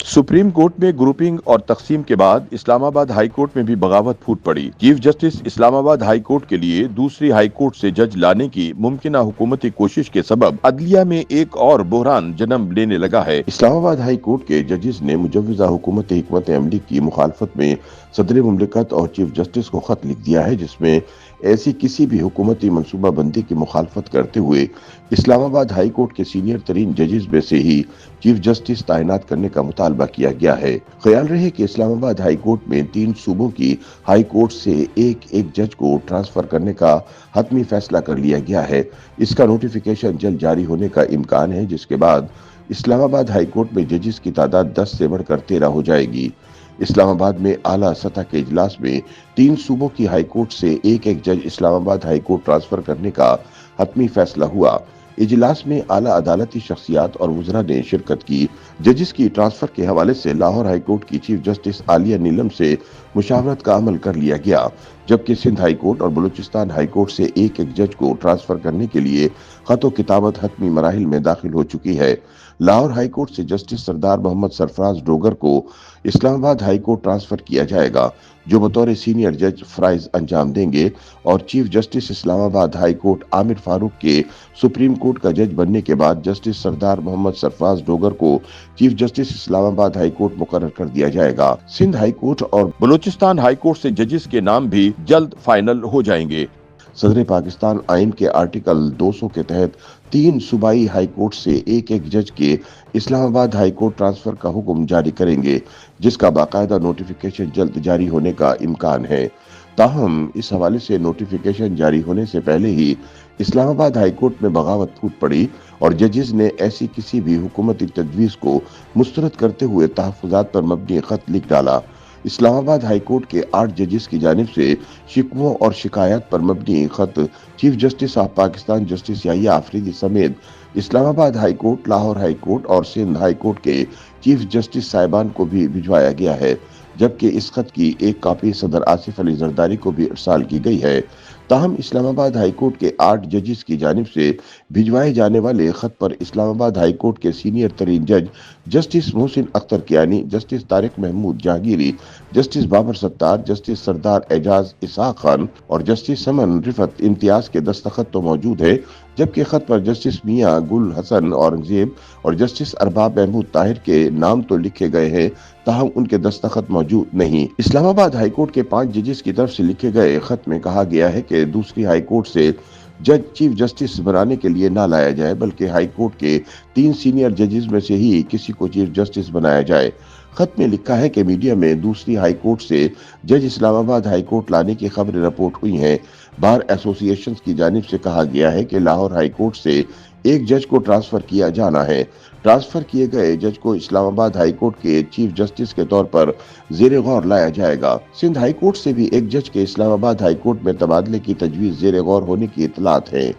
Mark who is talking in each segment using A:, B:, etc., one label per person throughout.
A: Supreme court में grouping और तकसीम के बाद इस्लामाबाद हाई कोर्ट में भी बगावत फूट पड़ी। Chief justice Islamabad high court के लिए दूसरी हाई कोर्ट से जज लाने की मुमकिना हुकूमती कोशिश के सबब अदलिया में एक और बहरान जन्म लेने लगा है। इस्लामाबाद हाई कोर्ट के जजेस ने मुजव्वजा हुकूमत हिकमत अमली की मुखालफत में सदर मुमलिकत और चीफ जस्टिस को खत लिख दिया है, जिसमें ऐसी किसी भी हुकूमती मनसूबा बंदी की मुखालफत करते हुए इस्लामाबाद हाई कोर्ट के सीनियर तरीन जजेस में से ही चीफ जस्टिस तैनात करने का मुतालबा किया गया है। ख्याल रहे कि इस्लामाबाद हाई कोर्ट में 3 सूबों की हाई कोर्ट से एक एक जज को ट्रांसफर करने का हतमी फैसला कर लिया गया है। इसका नोटिफिकेशन जल्द जारी होने का इम्कान है, जिसके बाद इस्लामाबाद हाई कोर्ट में जजेस की तादाद 10 से बढ़कर 13 हो जाएगी। इस्लामाबाद में आला सतह के इजलास में 3 सूबों की हाई कोर्ट से एक एक जज इस्लामाबाद हाई कोर्ट ट्रांसफर करने का हतमी फैसला हुआ। इजलास में आला अदालती शख्सियात और वज़रा ने शिरकत की। जजेस की ट्रांसफर के हवाले से लाहौर हाई कोर्ट की चीफ जस्टिस आलिया नीलम से मुशावरत का अमल कर लिया गया, जबकि सिंध हाई कोर्ट और बलूचिस्तान हाई कोर्ट से एक एक जज को ट्रांसफर करने के लिए खतो किताबत हतमी मराहिल में दाखिल हो चुकी है। लाहौर हाई कोर्ट से जस्टिस सरदार मोहम्मद सरफराज डोगर को इस्लामाबाद हाई कोर्ट ट्रांसफर किया जाएगा, जो बतौर सीनियर जज फराइज अंजाम देंगे, और chief justice Islamabad high court Aamer Farooq के सुप्रीम कोर्ट का जज बनने के बाद जस्टिस सरदार मोहम्मद सरफराज डोगर को chief justice Islamabad high court मुकर्रर कर दिया जाएगा। सिंध हाई कोर्ट और बलूचिस्तान हाई कोर्ट से जजेस के नाम भी जल्द फाइनल हो जाएंगे। सदर पाकिस्तान आइन के आर्टिकल 200 के तहत 3 सूबाई हाई कोर्ट से एक एक जज के इस्लामाबाद हाई कोर्ट ट्रांसफर का हुक्म जारी करेंगे, जिसका बाकायदा नोटिफिकेशन जल्द जारी होने का इम्कान है। ताहम इस हवाले से नोटिफिकेशन जारी होने से पहले ही इस्लामाबाद हाई कोर्ट में बगावत फूट पड़ी और जजेस ने ऐसी किसी भी हुकूमती तजवीज़ को मुस्तरद करते हुए तहफ़्फ़ुज़ात पर मबनी खत लिख डाला। इस्लामाबाद हाई कोर्ट के 8 जजेस की जानिब से शिकवों और शिकायत पर मबनी खत chief justice of Pakistan justice Yahya Afridi समेत Islamabad high court, Lahore high court और सिंध हाई कोर्ट के चीफ जस्टिस साहिबान को भी भिजवाया गया है, जबकि इस खत की एक कॉपी सदर आसिफ अली जरदारी को भी इरसाल की गई है। ताहम इस्लामाबाद हाई कोर्ट के 8 जजेस की जानिब से भिजवाए जाने वाले खत पर इस्लामाबाद हाई कोर्ट के सीनियर तरीन जज justice Mohsin Akhtar Kiyani, justice Tariq Mahmood Jahangiri, justice Babar Sattar, justice Sardar Ejaz Ishaq Khan और जस्टिस समन रिफत इम्तियाज के दस्तखत तो मौजूद है, जबकि खत पर जस्टिस मियां गुल हसन औरंगजेब और जस्टिस अरबाब महमूद ताहिर के नाम तो लिखे गए हैं, ताहम उनके दस्तखत मौजूद नहीं। इस्लामाबाद हाई कोर्ट के 5 जजेस की तरफ से लिखे गए खत में कहा गया है कि दूसरी हाई कोर्ट से जज चीफ जस्टिस बनाने के लिए ना लाया जाए, बल्कि हाई कोर्ट के 3 सीनियर जजेस में से ही किसी को चीफ जस्टिस बनाया जाए। खत में लिखा है कि मीडिया में दूसरी हाई कोर्ट से जज इस्लामाबाद हाई कोर्ट लाने की खबरें रिपोर्ट हुई हैं। बार एसोसिएशन की जानिब से कहा गया है कि लाहौर हाई कोर्ट से एक जज को ट्रांसफर किया जाना है। ट्रांसफर किए गए जज को इस्लामाबाद हाई कोर्ट के चीफ जस्टिस के तौर पर जेर गौर लाया जाएगा। सिंध हाई कोर्ट से भी एक जज के इस्लामाबाद हाई कोर्ट में तबादले की तजवीज़ जेर गौर होने की इतलात है।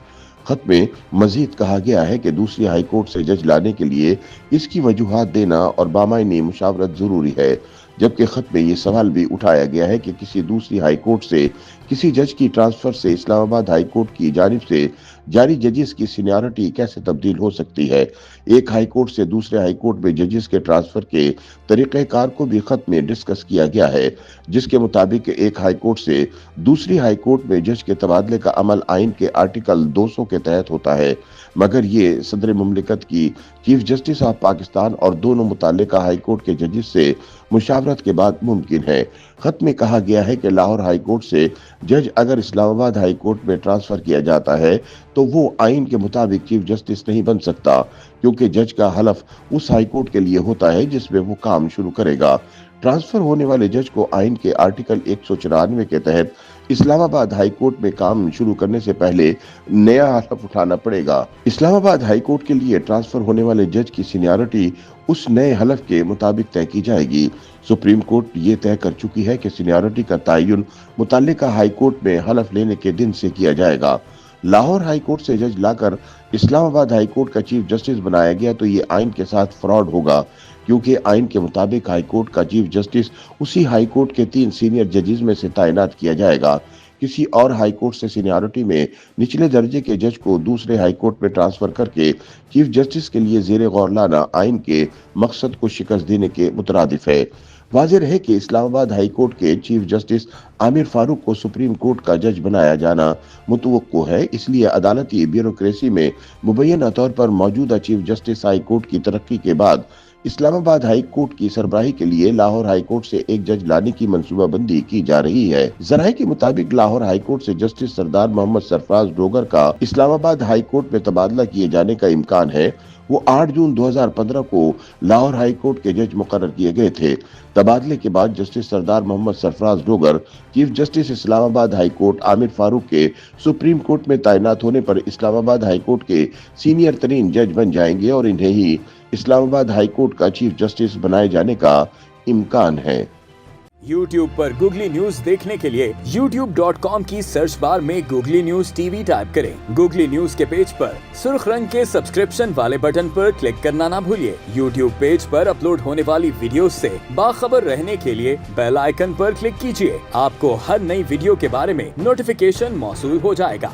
A: खत में मजीद कहा गया है कि दूसरी हाई कोर्ट से जज लाने के लिए इसकी वजूहात देना और बामायनी मुशावरत जरूरी है, जबकि खत में ये सवाल भी उठाया गया है कि किसी दूसरी हाई कोर्ट से किसी जज की ट्रांसफर से इस्लामाबाद हाई कोर्ट की जानिब से जारी जजेस की सीनियरिटी कैसे तब्दील हो सकती है। एक हाई कोर्ट से दूसरे हाई कोर्ट में जजेस के ट्रांसफर के तरीक़ेकार को भी खत में डिस्कस किया गया है, जिसके मुताबिक एक हाई कोर्ट से दूसरी हाई कोर्ट में जज के तबादले का अमल आइन के आर्टिकल 200 के तहत होता है, मगर ये सदर मुमलिकत की चीफ जस्टिस ऑफ पाकिस्तान और दोनों मुताल्लिका हाई कोर्ट के जजेस से मुशावरत के बाद मुमकिन है। खत में कहा गया है कि लाहौर हाई कोर्ट से जज अगर इस्लामाबाद हाई कोर्ट में ट्रांसफर किया जाता है तो वो आइन के मुताबिक चीफ जस्टिस नहीं बन सकता, क्योंकि जज का हलफ उस हाई कोर्ट के लिए होता है जिसमें वो काम शुरू करेगा। ट्रांसफर होने वाले जज को आइन के आर्टिकल 194 के तहत इस्लामाबाद हाई कोर्ट में काम शुरू करने से पहले नया हलफ उठाना पड़ेगा। इस्लामाबाद हाई कोर्ट के लिए ट्रांसफर होने वाले जज की सीनियरिटी उस नए हलफ के मुताबिक तय की जाएगी। सुप्रीम कोर्ट ये तय कर चुकी है कि सीनियरिटी का तयन मुतल्लिका हाई कोर्ट में हलफ लेने के दिन से किया जाएगा। लाहौर हाई कोर्ट से जज लाकर इस्लामाबाद हाई कोर्ट का चीफ जस्टिस बनाया गया तो ये आइन के साथ फ्रॉड होगा, क्योंकि आइन के मुताबिक हाई कोर्ट का चीफ जस्टिस उसी हाई कोर्ट के 3 सीनियर जजेस में से तैनात किया जाएगा। किसी और हाई कोर्ट से सीनियरिटी में निचले दर्जे के जज को दूसरे हाई कोर्ट में ट्रांसफर करके चीफ जस्टिस के लिए जेर गौर लाना आइन के मकसद को शिकस्त देने के मुतरादिफ है। वाज़ेह है कि इस्लामाबाद हाई कोर्ट के चीफ जस्टिस आमिर फारूक को सुप्रीम कोर्ट का जज बनाया जाना मुतवक्को है, इसलिए अदालती ब्यूरोक्रेसी में मुबैना तौर पर मौजूदा चीफ जस्टिस हाई कोर्ट की तरक्की के बाद इस्लामाबाद हाई कोर्ट की सरबराही के लिए लाहौर हाई कोर्ट से एक जज लाने की मंसूबाबंदी की जा रही है। जराये के मुताबिक लाहौर हाई कोर्ट से जस्टिस सरदार मोहम्मद सरफराज डोगर का इस्लामाबाद हाई कोर्ट में तबादला किए जाने का इम्कान है। वो 8 जून 2015 को लाहौर हाई कोर्ट के जज मुकर्रर किए गए थे। तबादले के बाद justice Sardar Mohammad Sarfraz Dogar chief justice Islamabad high court Aamer Farooq के सुप्रीम कोर्ट में तैनात होने पर इस्लामाबाद हाई कोर्ट के सीनियर तरीन जज बन जाएंगे और इन्हें ही इस्लामाबाद हाई कोर्ट का चीफ जस्टिस बनाए जाने का इम्कान है।
B: YouTube पर गूगली न्यूज देखने के लिए youtube.com की सर्च बार में गूगली न्यूज टीवी टाइप करें। गूगली न्यूज के पेज पर सुर्ख रंग के सब्सक्रिप्शन वाले बटन पर क्लिक करना ना भूलिए। YouTube पेज पर अपलोड होने वाली वीडियोस से बाखबर रहने के लिए बेल आइकन पर क्लिक कीजिए। आपको हर नई वीडियो के बारे में नोटिफिकेशन मौसूल हो जाएगा।